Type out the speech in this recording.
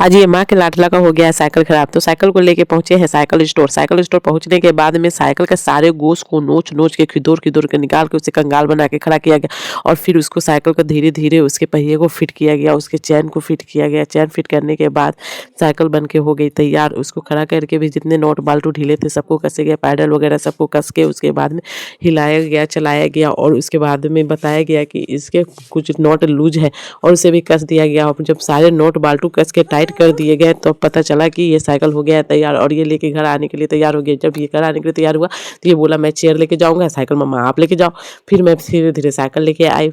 आज ये माँ के लाडला का हो गया है साइकिल खराब, तो साइकिल को लेके पहुंचे हैं साइकिल स्टोर। साइकिल स्टोर पहुंचने के बाद में साइकिल के सारे गोश्त को नोच नोच के खिदोर खिदोर के निकाल के उसे कंगाल बना के खड़ा किया गया और फिर उसको साइकिल को धीरे धीरे उसके पहिए को फिट किया गया, उसके चैन को फिट किया गया। चैन फिट करने के बाद साइकिल बन के हो गई तैयार। उसको खड़ा करके भी जितने नोट बाल्टू ढीले थे सबको कसे गया, पैडल वगैरह सबको कस के उसके बाद में हिलाया गया, चलाया गया और उसके बाद में बताया गया कि इसके कुछ नोट लूज है और उसे भी कस दिया गया। और जब सारे नोट बाल्टू कस के टाइट कर दिए गए तो पता चला कि ये साइकिल हो गया है तैयार और ये लेके घर आने के लिए तैयार हो गया। जब ये घर आने के लिए तैयार हुआ तो ये बोला मैं चेयर लेके जाऊंगा, साइकिल मम्मा आप लेके जाओ। फिर मैं धीरे धीरे साइकिल लेके आई।